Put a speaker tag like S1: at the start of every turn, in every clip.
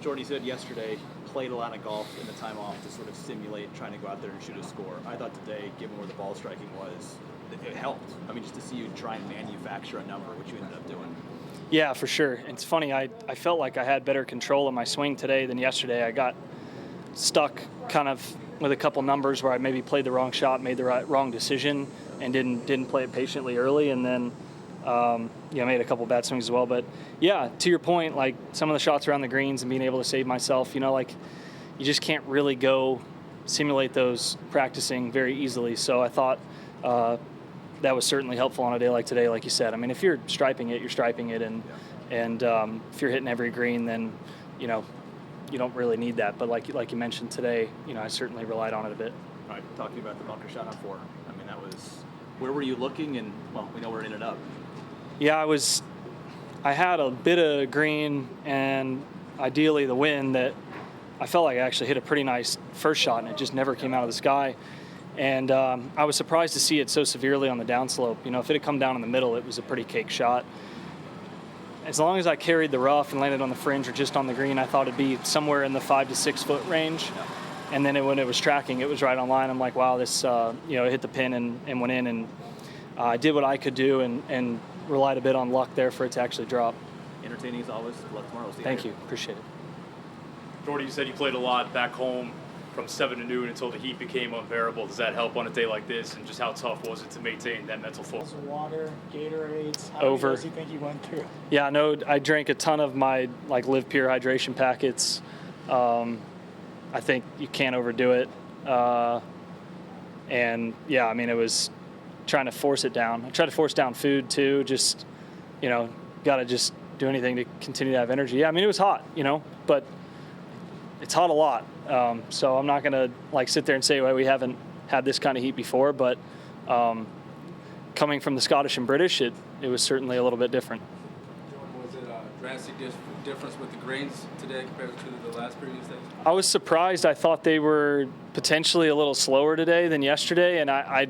S1: Jordy said yesterday, played a lot of golf in the time off to sort of simulate trying to go out there and shoot a score. I thought today, given where the ball striking was, it helped. I mean, just to see you try and manufacture a number, which you ended up doing.
S2: Yeah, for sure. It's funny, I felt like I had better control of my swing today than yesterday. I got stuck kind of with a couple numbers where I maybe played the wrong shot, made the wrong decision, and didn't play it patiently early, and then made a couple bad swings as well. But yeah, to your point, like some of the shots around the greens and being able to save myself, like you just can't really go simulate those practicing very easily. So I thought that was certainly helpful on a day like today, like you said. I mean, if you're striping it, you're striping it, and if you're hitting every green, then you don't really need that. But like you mentioned today, I certainly relied on it a bit.
S1: All right, talking about the bunker shot on 4. I mean, that was, where were you looking? And well, we know where it ended up.
S2: Yeah, I had a bit of green and ideally the wind that I felt like I actually hit a pretty nice first shot, and it just never came out of the sky. And I was surprised to see it so severely on the downslope. If it had come down in the middle, it was a pretty cake shot. As long as I carried the rough and landed on the fringe or just on the green, I thought it'd be somewhere in the 5 to 6 foot range. And then when it was tracking, it was right on line. I'm like, wow, this, it hit the pin and went in. And I did what I could do and relied a bit on luck there for it to actually drop.
S1: Entertaining as always. Good luck tomorrow.
S2: Thank you. Appreciate it.
S3: Jordy, you said you played a lot back home from 7 to noon until the heat became unbearable. Does that help on a day like this? And just how tough was it to maintain that mental focus?
S4: Water, Gatorades. How
S2: Over.
S4: many do you think you went through?
S2: Yeah, no, I drank a ton of my Live Pure hydration packets. I think you can't overdo it. And yeah, I mean, it was trying to force it down. I tried to force down food too. Just, got to just do anything to continue to have energy. Yeah, I mean, it was hot, but it's hot a lot. So I'm not going to sit there and say, well, we haven't had this kind of heat before, but coming from the Scottish and British, it was certainly a little bit different.
S5: Was it a drastic difference with the greens today compared to the last previous days?
S2: I was surprised. I thought they were potentially a little slower today than yesterday, and I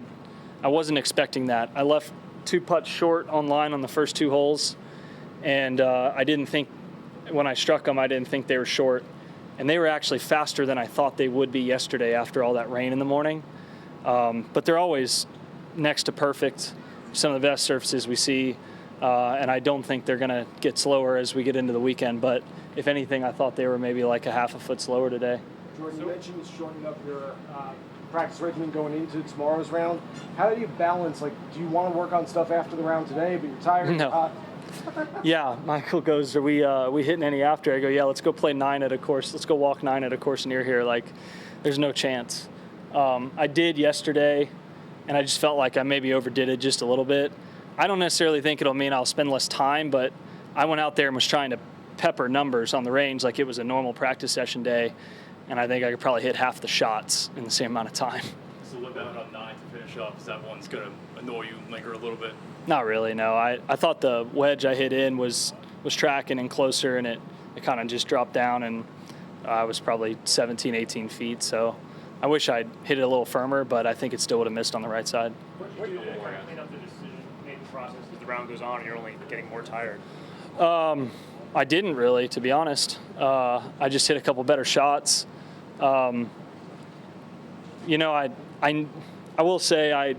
S2: wasn't expecting that. I left 2 putts short on line on the first 2 holes, and I didn't think, when I struck them, I didn't think they were short. And they were actually faster than I thought they would be yesterday after all that rain in the morning. But they're always next to perfect, some of the best surfaces we see. And I don't think they're going to get slower as we get into the weekend. But if anything, I thought they were maybe like a half a foot slower today.
S6: Jordan, you mentioned shortening up your practice regimen going into tomorrow's round. How do you balance, do you want to work on stuff after the round today, but you're tired?
S2: No. Yeah, Michael goes, are we hitting any after? I go, yeah, let's go play 9 at a course. Let's go walk 9 at a course near here. There's no chance. I did yesterday, and I just felt like I maybe overdid it just a little bit. I don't necessarily think it'll mean I'll spend less time, but I went out there and was trying to pepper numbers on the range like it was a normal practice session day, and I think I could probably hit half the shots in the same amount of time.
S3: So what about up 9 to finish up? Is that one's going to annoy you, linger a little bit?
S2: Not really, no. I thought the wedge I hit in was tracking and closer, and it kind of just dropped down, and I was probably 17, 18 feet. So I wish I'd hit it a little firmer, but I think it still would have missed on the right side.
S7: What do you do to clean up the decision-making process as the round goes on and you're only getting more tired?
S2: I didn't really, to be honest. I just hit a couple better shots. I will say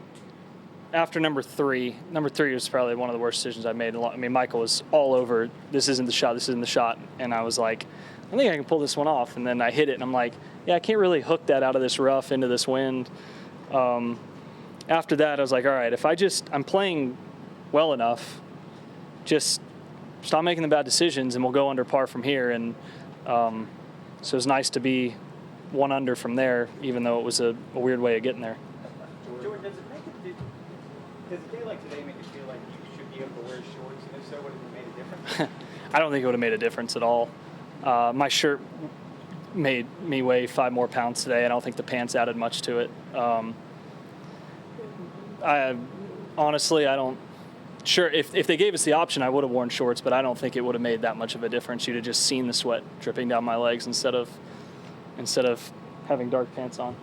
S2: after number three was probably one of the worst decisions I made. I mean, Michael was all over, this isn't the shot. And I was like, I think I can pull this one off. And then I hit it, and I'm like, yeah, I can't really hook that out of this rough into this wind. After that, I was like, all right, if I'm playing well enough, just stop making the bad decisions, and we'll go under par from here. And so it was nice to be 1 under from there, even though it was a weird way of getting there.
S4: Jordan, does a day like today make you feel like you should be able to wear shorts? And if so, would it have made a difference?
S2: I don't think it would have made a difference at all. My shirt made me weigh 5 more pounds today. I don't think the pants added much to it. I don't. Sure, if they gave us the option, I would have worn shorts, but I don't think it would have made that much of a difference. You'd have just seen the sweat dripping down my legs instead of having dark pants on.